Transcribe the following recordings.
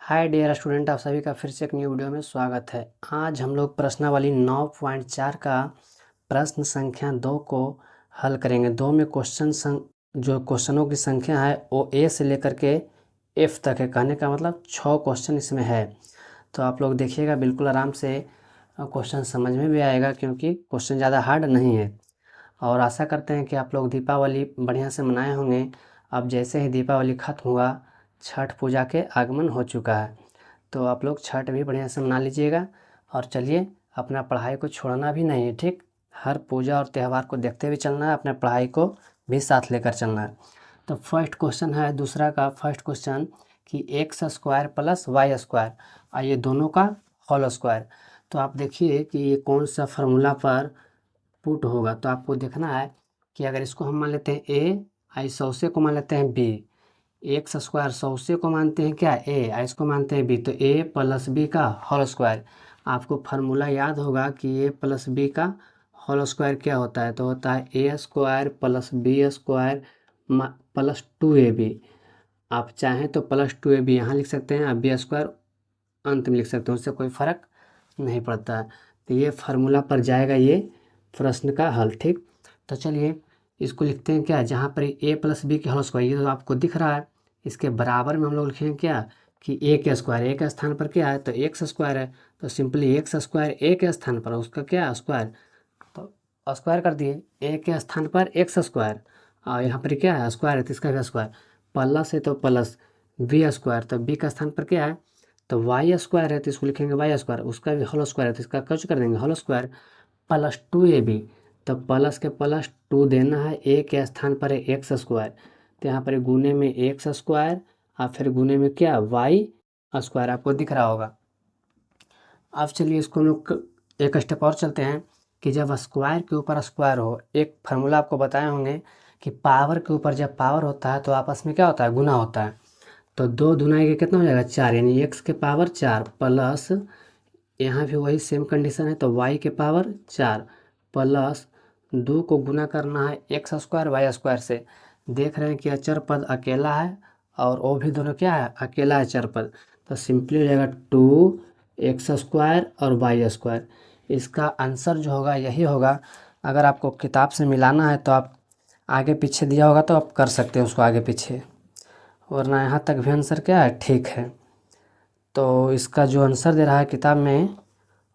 Hi dear student, आप सभी का फिर से एक न्यू वीडियो में स्वागत है। आज हम लोग प्रश्नावली 9.4 का प्रश्न संख्या 2 को हल करेंगे। दो में जो क्वेश्चनों की संख्या है वो ए से लेकर के एफ तक है। कहने का मतलब 6 क्वेश्चन इसमें है। तो आप लोग देखिएगा, बिल्कुल आराम से क्वेश्चन समझ में भी आएगा, क्योंकि क्वेश्चन ज़्यादा हार्ड नहीं है। और आशा करते हैं कि आप लोग दीपावली बढ़िया से मनाए होंगे। अब जैसे ही दीपावली खत्म हुआ, छठ पूजा के आगमन हो चुका है, तो आप लोग छठ भी बढ़िया से मना लीजिएगा। और चलिए, अपना पढ़ाई को छोड़ना भी नहीं है, ठीक। हर पूजा और त्यौहार को देखते हुए चलना है, अपने पढ़ाई को भी साथ लेकर चलना है। तो फर्स्ट क्वेश्चन है दूसरा का फर्स्ट क्वेश्चन कि x square plus y square और ये दोनों का होल स्क्वायर। तो आप देखिए कि ये कौन सा फार्मूला पर पुट होगा। तो आपको देखना है कि अगर इसको हम मान लेते हैं ए, आई सौसे को मान लेते हैं बी। एक्स स्क्वायर सौसे को मानते हैं क्या, ए, आई इसको मानते हैं बी। तो ए प्लस बी का होल स्क्वायर। आपको फार्मूला याद होगा कि ए प्लस बी का होल स्क्वायर क्या होता है। तो होता है A square plus B square plus 2ab। आप चाहें तो प्लस 2ab यहाँ लिख सकते हैं, आप बी स्क्वायर अंत में लिख सकते हैं, उससे कोई फ़र्क नहीं पड़ता है। तो ये फार्मूला पर जाएगा ये प्रश्न का हल, ठीक। तो चलिए इसको लिखते हैं क्या, जहाँ पर ए प्लस बी के होल स्क्वायर, ये तो आपको दिख रहा है। इसके बराबर में हम लोग लिखेंगे क्या कि ए के स्क्वायर, ए के स्थान पर क्या है तो एक्स स्क्वायर है। तो सिंपली एक्स स्क्वायर ए के स्थान पर उसका क्या स्क्वायर, तो स्क्वायर कर दिए। ए के स्थान पर एक्स स्क्वायर और यहाँ पर क्या है स्क्वायर है, तो इसका भी स्क्वायर। प्लस है तो प्लस बी स्क्वायर, तो बी का स्थान पर क्या है तो वाई स्क्वायर है, तो इसको लिखेंगे वाई स्क्वायर। उसका भी होल स्क्वायर है, तो इसका कुछ कर देंगे होल स्क्वायर प्लस 2ab। तो प्लस के प्लस 2 देना है, ए के स्थान पर है एक्स स्क्वायर, तो यहाँ पर गुने में एक्स स्क्वायर और फिर गुने में क्या वाई स्क्वायर, आपको दिख रहा होगा। अब चलिए इसको हम लोग एक स्टेप और चलते हैं कि जब स्क्वायर के ऊपर स्क्वायर हो, एक फार्मूला आपको बताए होंगे कि पावर के ऊपर जब पावर होता है तो आपस में क्या होता है, गुना होता है। तो 2 दुनाई के कितना हो जाएगा 4, यानी एक्स के पावर 4 प्लस, यहाँ भी वही सेम कंडीशन है, तो वाई के पावर 4 प्लस 2 को गुना करना है एक्स स्क्वायर वाई स्क्वायर से। देख रहे हैं कि अचर पद अकेला है और वो भी दोनों क्या है अकेला है अचर पद। तो सिंपली हो जाएगा 2 एक्स स्क्वायर और वाई स्क्वायर। इसका आंसर जो होगा यही होगा। अगर आपको किताब से मिलाना है तो आप आगे पीछे दिया होगा तो आप कर सकते हैं उसको आगे पीछे, वरना यहाँ तक भी आंसर क्या है ठीक है। तो इसका जो आंसर दे रहा है किताब में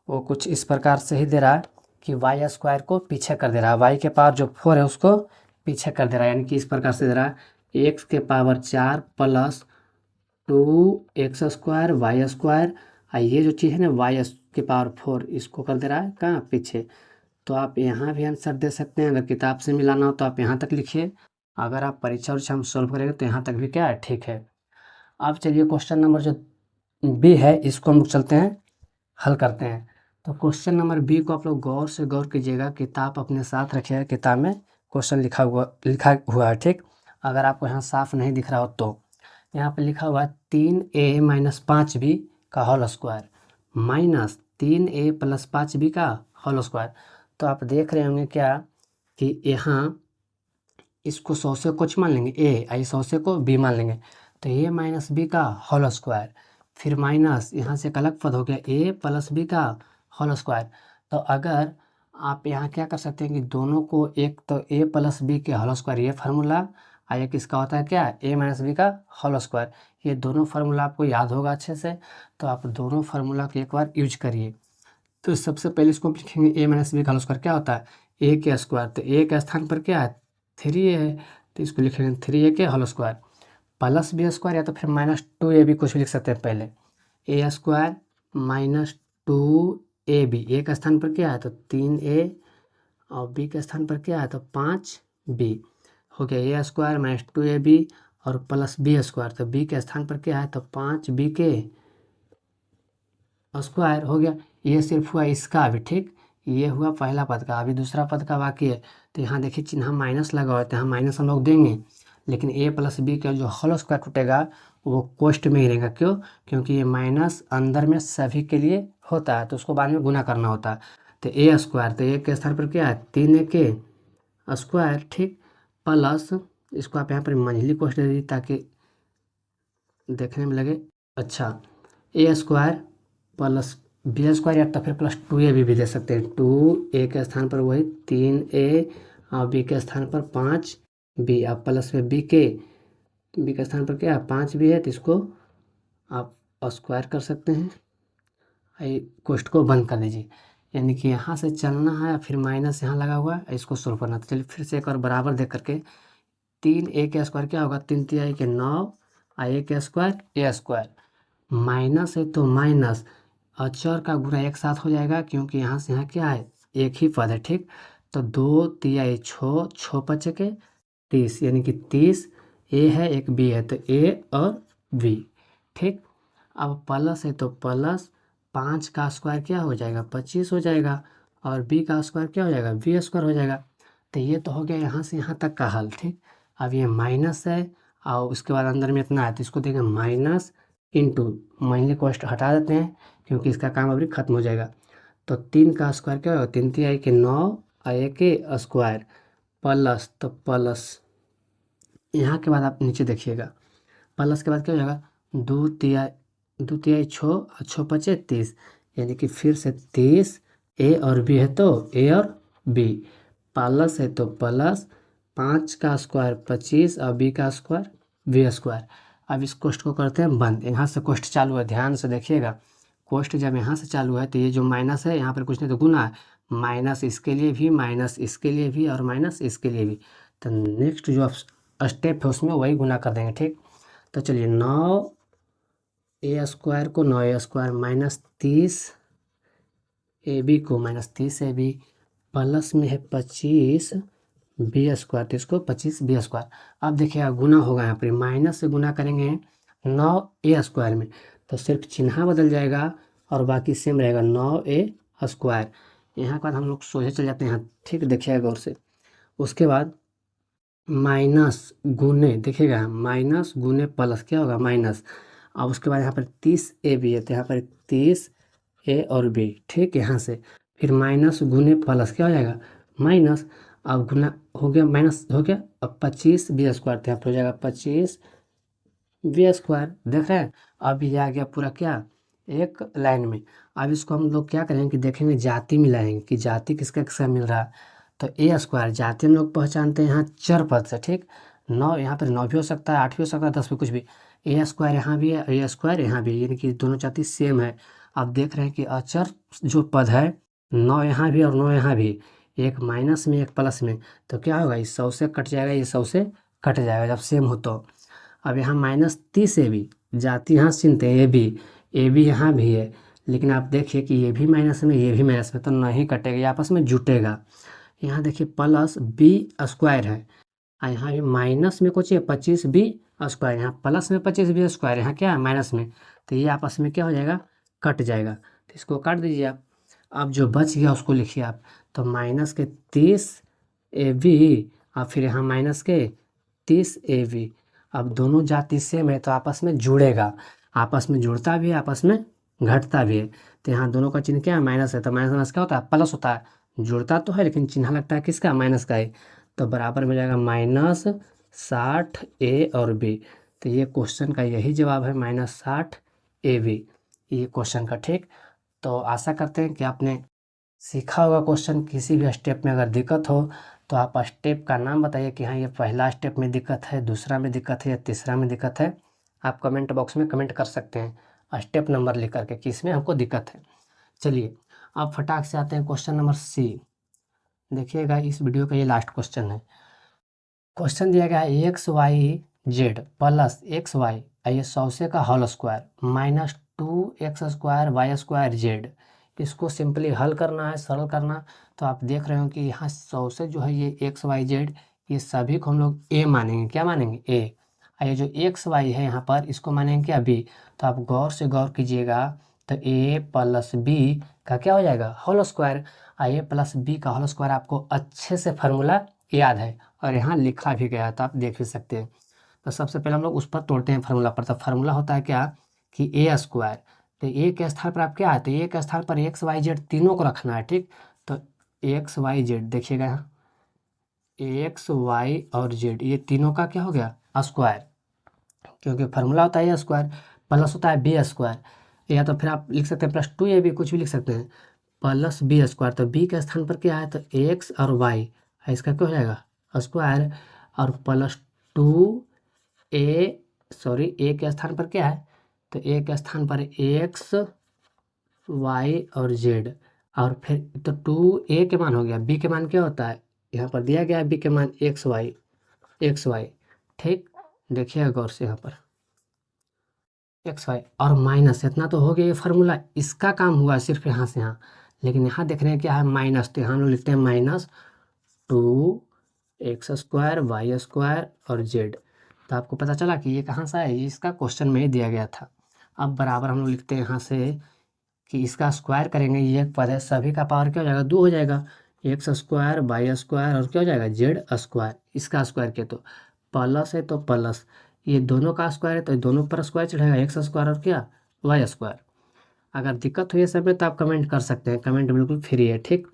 वो कुछ इस प्रकार से ही दे रहा है कि वाई स्क्वायर को पीछे कर दे रहा है, वाई के पावर जो 4 है उसको पीछे कर दे रहा है। यानी कि इस प्रकार से दे रहा है एक्स के power 4 plus 2 x square y square, और ये जो चीज़ है ना वाई के पावर 4 इसको कर दे रहा है कहाँ पीछे। तो आप यहाँ भी आंसर दे सकते हैं, अगर किताब से मिलाना हो तो आप यहाँ तक लिखिए। अगर आप परीक्षा उरीक्षा हम सॉल्व करेंगे तो यहाँ तक भी क्या है ठीक है। अब चलिए क्वेश्चन नंबर जो बी है इसको हम लोग चलते हैं हल करते हैं। तो क्वेश्चन नंबर बी को आप लोग गौर से गौर कीजिएगा, किताब अपने साथ रखिएगा, किताब में क्वेश्चन लिखा हुआ है, ठीक। अगर आपको यहाँ साफ नहीं दिख रहा हो तो यहाँ पे लिखा हुआ है 3a माइनस 5b का whole square minus 3a plus 5b का होल स्क्वायर। तो आप देख रहे होंगे क्या कि यहाँ इसको 100 से कुछ मान लेंगे ए, आई 100 से को बी मान लेंगे, तो ए माइनस बी का होल स्क्वायर, फिर माइनस यहाँ से एक अलग पद हो गया ए प्लस बी का होल स्क्वायर। तो अगर आप यहाँ क्या कर सकते हैं कि दोनों को, एक तो ए प्लस बी के होल स्क्वायर ये फार्मूला, और एक इसका होता है क्या ए माइनस बी का होल स्क्वायर। ये दोनों फार्मूला आपको याद होगा अच्छे से, तो आप दोनों फार्मूला को एक बार यूज करिए। तो सबसे पहले इसको हम लिखेंगे ए माइनस बी का होल स्क्वायर क्या होता है ए के स्क्वायर, तो ए के स्थान पर क्या है 3 है, तो इसको लिखेंगे 3a के whole square plus B square, या तो फिर माइनस 2ab कुछ भी लिख सकते हैं। पहले ए स्क्वायर माइनस 2ab, ए के स्थान पर क्या है तो 3a और बी के स्थान पर क्या है तो 5b हो गया। ए स्क्वायर माइनस 2ab और प्लस बी स्क्वायर, तो बी के स्थान पर क्या है तो 5b के स्क्वायर हो गया। ये सिर्फ हुआ इसका अभी, ठीक। ये हुआ पहला पद का, अभी दूसरा पद का बाकी है। तो यहाँ देखिए चिन्ह माइनस लगा हुआ है, तो यहाँ माइनस हम लोग देंगे, लेकिन ए प्लस बी का जो होल स्क्वायर टूटेगा वो कोष्ट में ही रहेगा। क्यों, क्योंकि ये माइनस अंदर में सभी के लिए होता है, तो उसको बाद में गुना करना होता है। तो ए स्क्वायर, तो ए के स्थान पर क्या है 3a के स्क्वायर, ठीक, प्लस इसको आप यहाँ पर मंझली कोष्ट दे दीजिए ताकि देखने में लगे अच्छा। ए स्क्वायर प्लस बी स्क्वायर या तो फिर प्लस 2ab भी दे सकते हैं। 2a के स्थान पर वही 3a और b के स्थान पर 5b, अब प्लस में b के स्थान पर क्या 5b है, तो इसको आप स्क्वायर कर सकते हैं। कोष्ठ को बंद कर दीजिए, यानी कि यहाँ से चलना है फिर माइनस यहाँ लगा हुआ है, इसको सोल्व करना। तो चलिए फिर से एक और बराबर देख करके 3a के स्क्वायर क्या होगा 3 तिहाई के 9 और a के स्क्वायर a स्क्वायर, माइनस है तो माइनस अचर का गुणा एक साथ हो जाएगा, क्योंकि यहाँ से यहाँ क्या है एक ही पद है। ठीक, तो 2 तिहाई 6 6 पचे के 30, यानी कि 30 a है एक b है, तो a और b। ठीक, अब प्लस है तो प्लस 5 का स्क्वायर क्या हो जाएगा 25 हो जाएगा, और b का स्क्वायर क्या हो जाएगा b स्क्वायर हो जाएगा। तो ये तो हो गया यहाँ से यहाँ तक का हल। ठीक, अब ये माइनस है और उसके बाद अंदर में इतना है, तो इसको देंगे माइनस इंटू माइनस कॉस्ट हटा देते हैं, क्योंकि इसका काम अभी खत्म हो जाएगा। तो 3 का स्क्वायर क्या होगा 3 तिहाई के 9 और a के स्क्वायर प्लस, तो प्लस यहाँ के बाद आप नीचे देखिएगा, प्लस के बाद क्या हो जाएगा 2 तिहाई 6 और 6 पचे 30, यानी कि फिर से 30 a और b है तो a और b, प्लस है तो प्लस 5 का स्क्वायर 25 और b का स्क्वायर b स्क्वायर। अब इस कोष्ठ को करते हैं बंद। यहाँ से कोष्ठ चालू है, ध्यान से देखिएगा, कोष्ठ जब यहाँ से चालू है तो ये जो माइनस है यहाँ पर कुछ नहीं तो गुना है, माइनस इसके लिए भी माइनस इसके लिए भी और माइनस इसके लिए भी। तो नेक्स्ट जो स्टेप है उसमें वही गुना कर देंगे। ठीक, तो चलिए 9 a स्क्वायर को 9a स्क्वायर माइनस 30 ab को माइनस 30ab प्लस में है 25 b स्क्वायर, तो इसको 25 b स्क्वायर। अब देखिएगा गुना होगा, यहाँ पर माइनस से गुना करेंगे 9a स्क्वायर में, तो सिर्फ चिन्ह बदल जाएगा और बाकी सेम रहेगा 9a स्क्वायर। यहाँ के बाद हम लोग सोचे चल जाते हैं। ठीक, देखिएगा गौर से, उसके बाद माइनस गुने देखिएगा, माइनस गुने प्लस क्या होगा माइनस। अब उसके बाद यहाँ पर 30ab है, तो यहाँ पर 30a और b। ठीक, यहाँ से फिर माइनस गुने प्लस क्या हो जाएगा माइनस, अब गुना हो गया माइनस हो गया, अब 25 b स्क्वायर, तो यहाँ पर हो जाएगा 25 b स्क्वायर। देख रहे हैं, अब ये आ गया पूरा क्या एक लाइन में। अब इसको हम लोग क्या करेंगे कि देखेंगे जाति मिलाएंगे कि जाति किसका किसका मिल रहा है। तो a स्क्वायर जाति हम लोग पहचानते हैं यहाँ चर पद से। ठीक, 9 यहाँ पर 9 भी हो सकता है, 8 भी हो सकता है, 10 भी, कुछ भी। a स्क्वायर यहाँ भी है, a स्क्वायर यहाँ भी, यानी कि दोनों जाति सेम है। अब देख रहे हैं कि अचर जो पद है 9 यहाँ भी और 9 यहाँ भी, एक माइनस में एक प्लस में, तो क्या होगा इस 100 से कट जाएगा, ये 100 से कट जाएगा जब सेम हो तो। अब यहाँ माइनस 30ab जाति यहाँ चिन्हते हैं ए बी यहाँ भी है, लेकिन आप देखिए कि ये भी माइनस में ये भी माइनस में, तो नहीं कटेगा, ये आपस में जुटेगा। यहाँ देखिए प्लस b स्क्वायर है और यहाँ भी माइनस में कुछ है 25b स्क्वायर, यहाँ प्लस में 25b स्क्वायर, यहाँ क्या है माइनस में, तो ये आपस में क्या हो जाएगा कट जाएगा। तो इसको काट दीजिए आप। अब जो बच गया उसको लिखिए आप, तो माइनस के 30ab और फिर यहाँ माइनस के 30ab। अब दोनों जाति सेम है तो आपस में जुड़ेगा, आपस में जुड़ता भी है आपस में घटता भी है। तो यहाँ दोनों का चिन्ह क्या है माइनस है, तो माइनस माइनस क्या होता है प्लस होता है, जुड़ता तो है लेकिन चिन्ह लगता है किसका माइनस का है। तो बराबर में जाएगा माइनस 60a और b। तो ये क्वेश्चन का यही जवाब है माइनस 60ab, ये क्वेश्चन का। ठीक, तो आशा करते हैं कि आपने सीखा होगा क्वेश्चन। किसी भी स्टेप में अगर दिक्कत हो तो आप स्टेप का नाम बताइए कि हाँ ये पहला स्टेप में दिक्कत है, दूसरा में दिक्कत है या तीसरा में दिक्कत है। आप कमेंट बॉक्स में कमेंट कर सकते हैं स्टेप नंबर लिख करके कि इसमें हमको दिक्कत है। चलिए अब फटाक से आते हैं क्वेश्चन नंबर सी। देखिएगा इस वीडियो का ये लास्ट क्वेश्चन है। क्वेश्चन दिया गया है x y z plus x y ये 100 से का whole square minus 2x square y square z. इसको सिंपली हल करना है, सरल करना। तो आप देख रहे हो कि यहाँ 100 से जो है ये एक्स वाई जेड ये सभी को हम लोग a मानेंगे। क्या मानेंगे a। ये जो एक्स वाई है यहाँ पर इसको मानेंगे क्या b। तो आप गौर से गौर कीजिएगा, तो a प्लस b का क्या हो जाएगा whole square. a plus b का होल स्क्वायर आपको अच्छे से फार्मूला याद है और यहाँ लिखा भी गया है, तो आप देख भी सकते हैं। तो सबसे पहले हम लोग उस पर तोड़ते हैं फार्मूला पर। तो फार्मूला होता है क्या कि a स्क्वायर, तो a के स्थान पर आप क्या है, तो a के स्थान पर एक्स वाई जेड तीनों को रखना है। ठीक, तो एक्स वाई जेड देखिएगा यहाँ एक्स वाई और जेड ये तीनों का क्या हो गया स्क्वायर, क्योंकि फार्मूला होता है ए स्क्वायर प्लस होता है बी स्क्वायर। या तो फिर आप लिख सकते हैं +2ab, कुछ भी लिख सकते हैं, प्लस बी स्क्वायर। तो बी के स्थान पर क्या है, तो एक्स और वाई, इसका क्या हो जाएगा स्क्वायर, और ए के स्थान पर क्या है, तो ए के स्थान पर एक्स वाई और जेड, और फिर तो 2a के मान हो गया, बी के मान क्या होता है, यहाँ पर दिया गया है बी के मान एक्स वाई। ठीक, देखिएगा गौर से यहाँ पर XY और माइनस, इतना तो हो गया ये फार्मूला, इसका काम हुआ सिर्फ यहाँ से यहाँ, लेकिन यहाँ देख रहे हैं क्या है माइनस, तो यहाँ हम लोग लिखते हैं -2x² y² और z। तो आपको पता चला कि ये कहाँ से है, ये इसका क्वेश्चन में ही दिया गया था। अब बराबर हम लोग लिखते हैं यहाँ से कि इसका स्क्वायर करेंगे, ये एक पद है, सभी का पावर क्या हो जाएगा 2 हो जाएगा, x² y² और क्या हो जाएगा z², इसका स्क्वायर किया तो प्लस है, तो प्लस ये दोनों का स्क्वायर है तो दोनों पर स्क्वायर चढ़ेगा, x² और क्या y²। अगर दिक्कत हुई है सब में तो आप कमेंट कर सकते हैं, कमेंट बिल्कुल फ्री है। ठीक,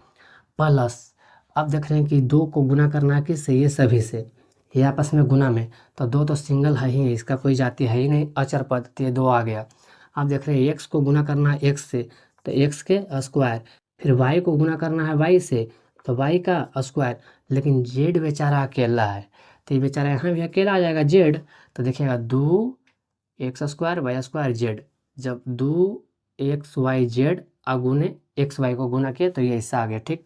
प्लस अब देख रहे हैं कि 2 को गुना करना है किससे, ये सभी से, ये आपस में गुना में, तो 2 तो सिंगल है ही, इसका कोई जाति है ही नहीं, अचर पद, तो ये 2 आ गया। अब देख रहे हैं x को गुना करना है x से, तो x के स्क्वायर, फिर y को गुना करना है y से, तो y का स्क्वायर, लेकिन z बेचारा अकेला है, तो ये बेचारा यहाँ भी अकेला आ जाएगा z। तो देखिएगा 2x² y² z, जब 2xyz अगुने xy को गुना किया तो ये ऐसा आ गया। ठीक,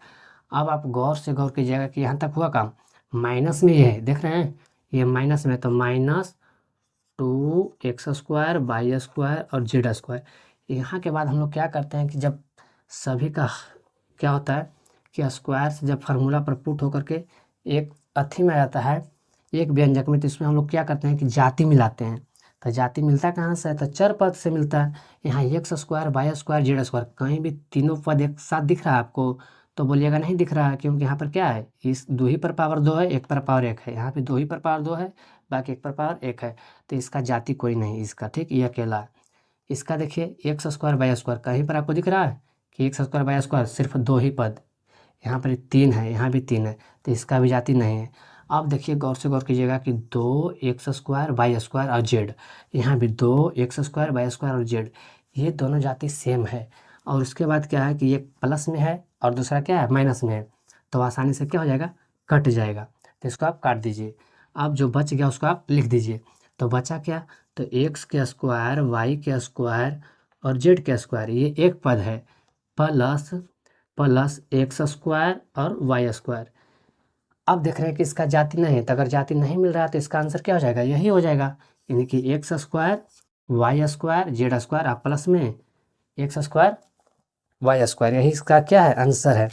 अब आप गौर से गौर कीजिएगा कि यहाँ तक हुआ काम, माइनस में ये है, देख रहे हैं ये माइनस में, तो -2x² y² और z²। यहाँ के बाद हम लोग क्या करते हैं कि जब सभी का क्या होता है कि स्क्वायर से जब फार्मूला पर पुट होकर के एक अथी में आ जाता है, एक व्यंजक में, तो इसमें हम लोग क्या करते हैं कि जाति मिलाते हैं। तो जाति मिलता कहाँ से है, तो चर पद से मिलता है। यहाँ x² y² z², कहीं भी तीनों पद एक साथ दिख रहा है आपको, तो बोलिएगा नहीं दिख रहा है, क्योंकि यहाँ पर क्या है, इस 2 ही पर पावर 2 है, 1 पर पावर 1 है, यहाँ पे 2 ही पर पावर 2 है, बाकी 1 पर पावर 1 है, तो इसका जाति कोई नहीं इसका। ठीक, ये अकेला है। इसका देखिए x² y², कहीं पर आपको दिख रहा है कि x² y², सिर्फ 2 ही पद, यहाँ पर 3 है, यहाँ भी 3 है, तो इसका भी जाति नहीं है। अब देखिए गौर से गौर कीजिएगा कि 2x² y² और z, यहाँ भी 2x² y² और z, ये दोनों जाति सेम है। और उसके बाद क्या है कि एक प्लस में है और दूसरा क्या है माइनस में है, तो आसानी से क्या हो जाएगा, कट जाएगा, तो इसको आप काट दीजिए। अब जो बच गया उसको आप लिख दीजिए। तो बचा क्या, तो x के स्क्वायर y के स्क्वायर और z के स्क्वायर, ये एक पद है, प्लस x² और y²। अब देख रहे हैं कि इसका जाति नहीं है, तो अगर जाति नहीं मिल रहा है तो इसका आंसर क्या हो जाएगा, यही हो जाएगा, यानी कि x² y² z², आप प्लस में x² y², यही इसका क्या है आंसर है,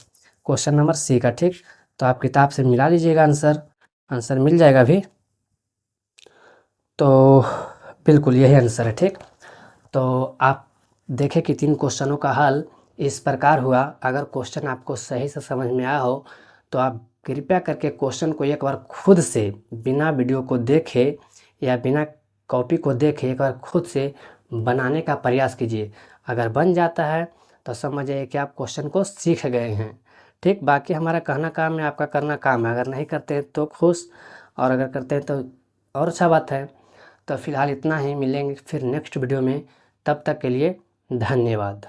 क्वेश्चन नंबर सी का। ठीक, तो आप किताब से मिला लीजिएगा, आंसर मिल जाएगा भी, तो बिल्कुल यही आंसर है। ठीक, तो आप देखें कि 3 क्वेश्चनों का हल इस प्रकार हुआ। अगर क्वेश्चन आपको सही से समझ में आया हो तो आप कृपया करके क्वेश्चन को एक बार खुद से बिना वीडियो को देखे या बिना कॉपी को देखे एक बार खुद से बनाने का प्रयास कीजिए। अगर बन जाता है तो समझिए कि आप क्वेश्चन को सीख गए हैं। ठीक, बाकी हमारा कहना काम है, आपका करना काम है। अगर नहीं करते हैं तो खुश, और अगर करते हैं तो और अच्छा बात है। तो फिलहाल इतना ही, मिलेंगे फिर नेक्स्ट वीडियो में, तब तक के लिए धन्यवाद।